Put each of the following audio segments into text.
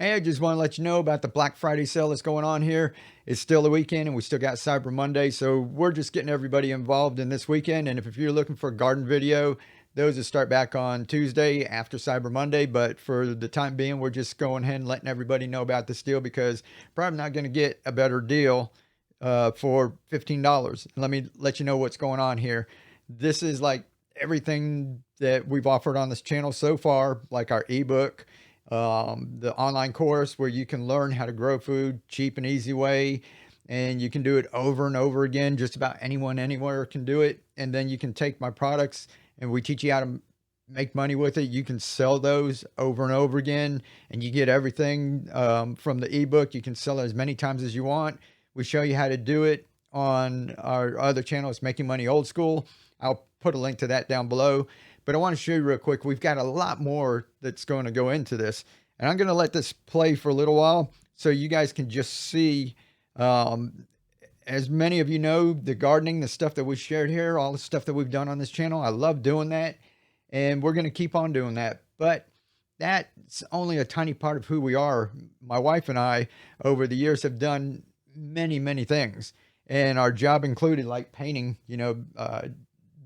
Hey, I just want to let you know about the Black Friday sale that's going on here. It's still the weekend and we still got Cyber Monday. So we're just getting everybody involved in this weekend. And if you're looking for a garden video, those will start back on Tuesday after Cyber Monday. But for the time being, we're just going ahead and letting everybody know about this deal because probably not going to get a better deal for $15. Let me let you know what's going on here. This is like everything that we've offered on this channel so far, like our ebook, the online course where you can learn how to grow food cheap and easy way, and you can do it over and over again. Just about anyone anywhere can do it. And then you can take my products and we teach you how to make money with it. You can sell those over and over again, and you get everything from the ebook. You can sell it as many times as you want. We show you how to do it on our other channel. It's Making Money Old School. I'll put a link to that down below. But I want to show you real quick. We've got a lot more that's going to go into this. And I'm going to let this play for a little while so you guys can just see, as many of you know, the gardening, the stuff that we shared here, all the stuff that we've done on this channel. I love doing that. And we're going to keep on doing that. But that's only a tiny part of who we are. My wife and I, over the years, have done many, many things. And our job included like painting,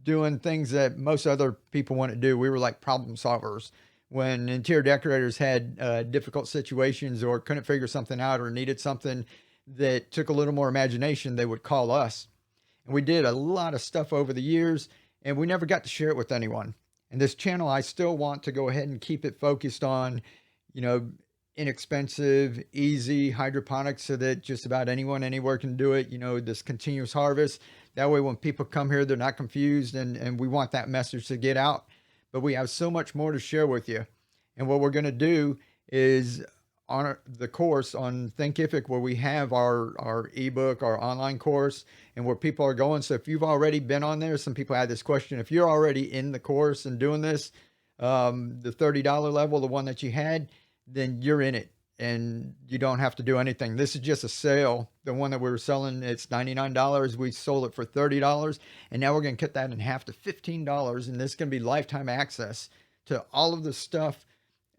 doing things that most other people want to do. We were like problem solvers. When interior decorators had difficult situations or couldn't figure something out or needed something that took a little more imagination, they would call us. And we did a lot of stuff over the years, and we never got to share it with anyone. And this channel, I still want to go ahead and keep it focused on, inexpensive, easy hydroponics so that just about anyone anywhere can do it. This continuous harvest. That way, when people come here, they're not confused, and we want that message to get out. But we have so much more to share with you. And what we're going to do is on the course on Thinkific, where we have our ebook, our online course, and where people are going. So if you've already been on there, some people had this question. If you're already in the course and doing this, the $30 level, the one that you had, then you're in it and you don't have to do anything. This is just a sale. The one that we were selling, it's $99. We sold it for $30. And now we're going to cut that in half to $15. And this is going to be lifetime access to all of the stuff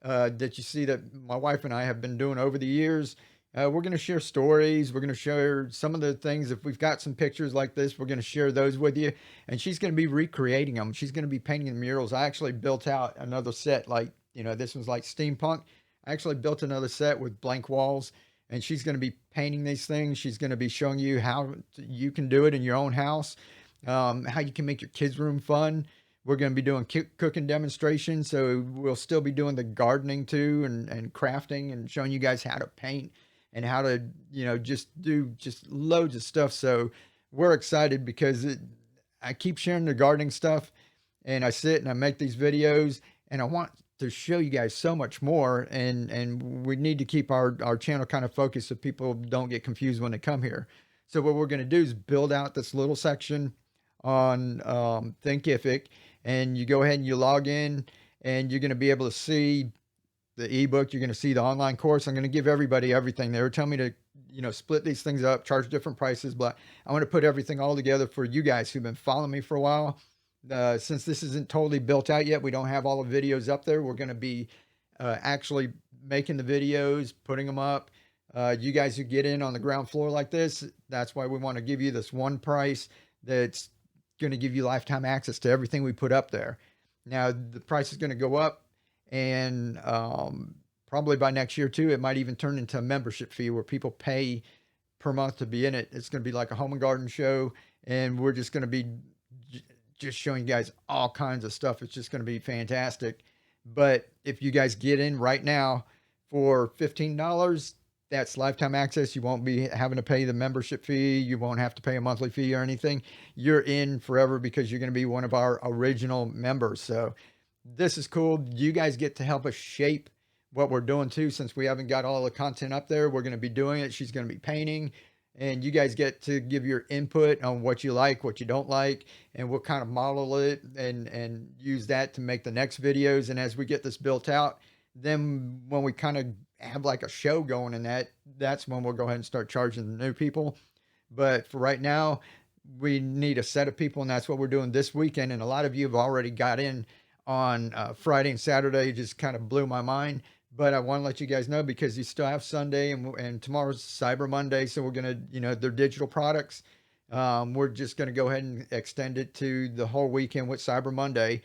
that you see that my wife and I have been doing over the years. We're going to share stories. We're going to share some of the things. If we've got some pictures like this, we're going to share those with you. And she's going to be recreating them. She's going to be painting the murals. I actually built out another set, like, this was like steampunk. I actually built another set with blank walls, and she's going to be painting these things. She's going to be showing you how you can do it in your own house, how you can make your kids' room fun. We're going to be doing cooking demonstrations, so we'll still be doing the gardening too, and crafting, and showing you guys how to paint and how to, just do just loads of stuff. So we're excited because I keep sharing the gardening stuff, and I sit and I make these videos, and I want to show you guys so much more, and we need to keep our channel kind of focused so people don't get confused when they come here. So what we're going to do is build out this little section on Thinkific, and you go ahead and you log in, and you're going to be able to see the ebook. You're going to see the online course. I'm going to give everybody everything. They were telling me to, split these things up, charge different prices, but I want to put everything all together for you guys who've been following me for a while. Since this isn't totally built out yet, we don't have all the videos up there. We're going to be actually making the videos, putting them up. You guys who get in on the ground floor like this, that's why we want to give you this one price that's going to give you lifetime access to everything we put up there. Now, the price is going to go up, and probably by next year too, it might even turn into a membership fee where people pay per month to be in it. It's going to be like a home and garden show, and we're just going to be just showing you guys all kinds of stuff. It's just going to be fantastic. But if you guys get in right now for $15, that's lifetime access. You won't be having to pay the membership fee. You won't have to pay a monthly fee or anything. You're in forever because you're going to be one of our original members. So this is cool. You guys get to help us shape what we're doing too. Since we haven't got all the content up there, we're going to be doing it. She's going to be painting, and you guys get to give your input on what you like, what you don't like, and we'll kind of model it and use that to make the next videos. And as we get this built out, then when we kind of have like a show going in that's when we'll go ahead and start charging the new people. But for right now, we need a set of people, and that's what we're doing this weekend. And a lot of you have already got in on Friday and Saturday. It just kind of blew my mind. but I want to let you guys know because you still have Sunday and tomorrow's Cyber Monday. So we're going to, their digital products. We're just going to go ahead and extend it to the whole weekend with Cyber Monday.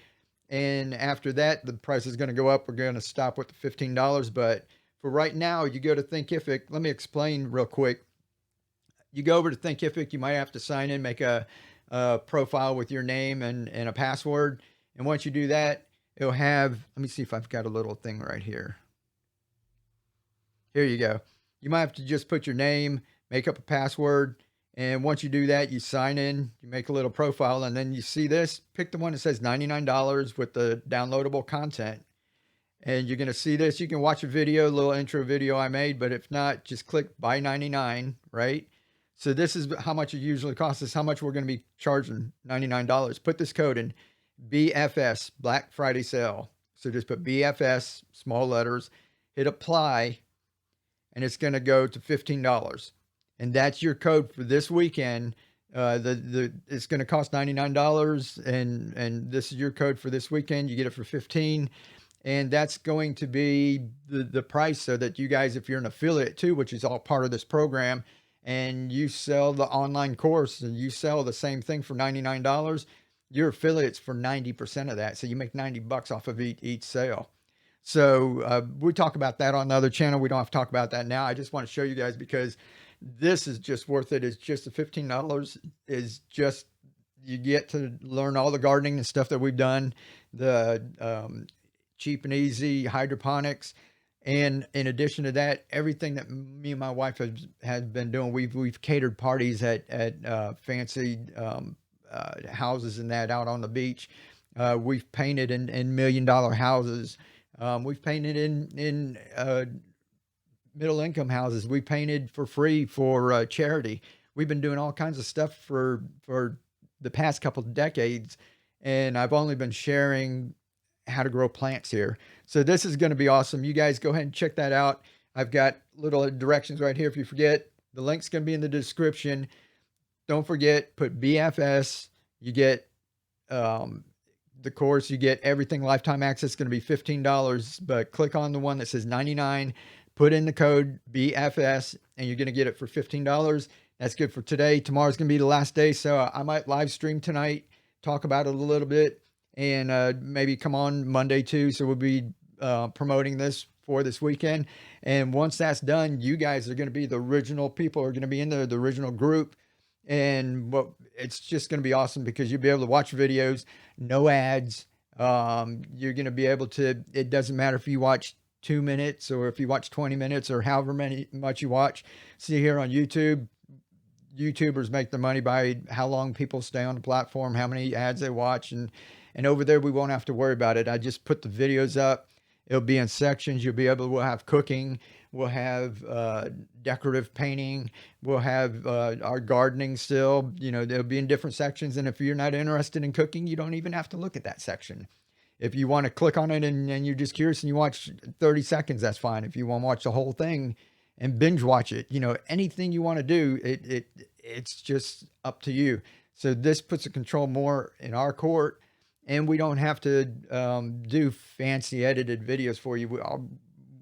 And after that, the price is going to go up. We're going to stop with the $15. But for right now, you go to Thinkific. Let me explain real quick. You go over to Thinkific, you might have to sign in, make a profile with your name and a password. And once you do that, it'll have, let me see if I've got a little thing right here. Here you go. You might have to just put your name, make up a password. And once you do that, you sign in, you make a little profile, and then you see this. Pick the one that says $99 with the downloadable content. And you're going to see this. You can watch a video, a little intro video I made, but if not, just click buy 99, right? So this is how much it usually costs. This is how much we're going to be charging, $99. Put this code in, BFS, Black Friday sale. So just put BFS, small letters, hit apply, and it's going to go to $15. And that's your code for this weekend. It's going to cost $99, and this is your code for this weekend. You get it for 15, and that's going to be the price so that you guys, if you're an affiliate too, which is all part of this program, and you sell the online course and you sell the same thing for $99, your affiliates for 90% of that. So you make $90 off of each sale. So we talk about that on the other channel. We don't have to talk about that now. I just want to show you guys because this is just worth it. It's just the $15 is just, you get to learn all the gardening and stuff that we've done, the cheap and easy hydroponics. And in addition to that, everything that me and my wife has been doing, we've catered parties at fancy houses and that out on the beach. We've painted in $1 million houses. We've painted in middle income houses. We painted for free for charity. We've been doing all kinds of stuff for the past couple of decades, and I've only been sharing how to grow plants here. So this is going to be awesome. You guys go ahead and check that out. I've got little directions right here. If you forget, the link's going to be in the description. Don't forget, put BFS. You get the course, you get everything, lifetime access, going to be $15, but click on the one that says 99, put in the code BFS, and you're going to get it for $15. That's good for today. Tomorrow's going to be the last day. So I might live stream tonight, talk about it a little bit, and maybe come on Monday too. So we'll be promoting this for this weekend. And once that's done, you guys are going to be the original people, are going to be in the original group. And it's just going to be awesome because you'll be able to watch videos, no ads. You're going to be able to, it doesn't matter if you watch 2 minutes or if you watch 20 minutes or however much you watch. See here on YouTube, YouTubers make their money by how long people stay on the platform, how many ads they watch. And over there, we won't have to worry about it. I just put the videos up. It'll be in sections. We'll have cooking. We'll have decorative painting. We'll have our gardening still. They'll be in different sections. And if you're not interested in cooking, you don't even have to look at that section. If you want to click on it and you're just curious and you watch 30 seconds, that's fine. If you want to watch the whole thing and binge watch it, anything you want to do, it's just up to you. So this puts the control more in our court. And we don't have to do fancy edited videos for you.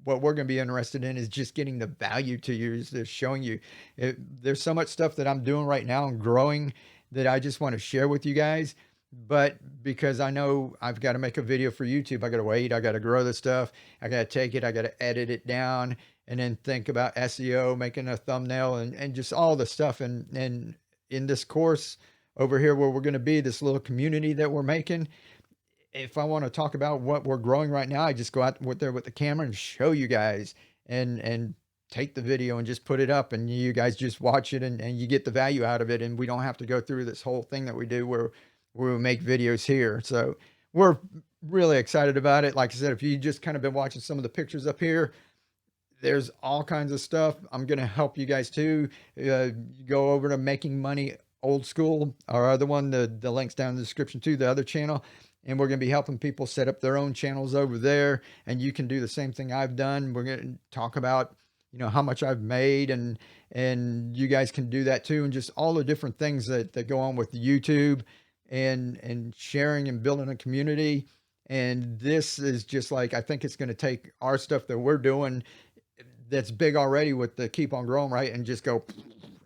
What we're going to be interested in is just getting the value to you, is just showing you. There's so much stuff that I'm doing right now and growing that I just want to share with you guys. But because I know I've got to make a video for YouTube, I got to wait. I got to grow the stuff. I got to take it. I got to edit it down and then think about SEO, making a thumbnail and just all the stuff. And in this course over here where we're going to be, this little community that we're making, if I want to talk about what we're growing right now, I just go out there with the camera and show you guys and take the video and just put it up, and you guys just watch it and you get the value out of it. And we don't have to go through this whole thing that we do where we make videos here. So we're really excited about it. Like I said, if you just kind of been watching some of the pictures up here, there's all kinds of stuff. I'm going to help you guys too. Go over to Making Money Old School, our other one, the link's down in the description too, the other channel. And we're going to be helping people set up their own channels over there. And you can do the same thing I've done. We're going to talk about, how much I've made, and you guys can do that too. And just all the different things that go on with YouTube and sharing and building a community. And this is just like, I think it's going to take our stuff that we're doing that's big already with the Keep on Growing, right? And just go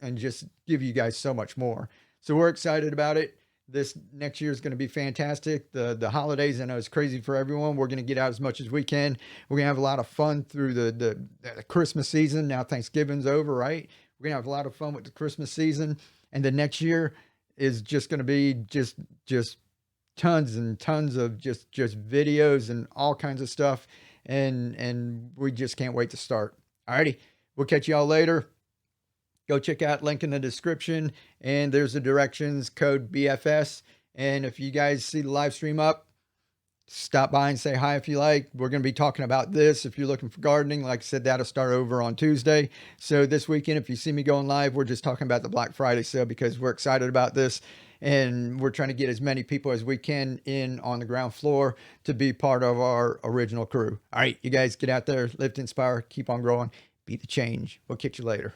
and just give you guys so much more. So we're excited about it. This next year is going to be fantastic. The holidays, I know it's crazy for everyone. We're going to get out as much as we can. We're going to have a lot of fun through the Christmas season. Now Thanksgiving's over, right? We're going to have a lot of fun with the Christmas season, and the next year is just going to be just tons and tons of just videos and all kinds of stuff, and we just can't wait to start. Alrighty, we'll catch y'all later. Go check out link in the description, and there's the directions, code BFS. And if you guys see the live stream up, stop by and say hi if you like. We're going to be talking about this. If you're looking for gardening, like I said, that'll start over on Tuesday. So this weekend, if you see me going live, we're just talking about the Black Friday sale because we're excited about this. And we're trying to get as many people as we can in on the ground floor to be part of our original crew. All right, you guys get out there, live to inspire, keep on growing, be the change. We'll catch you later.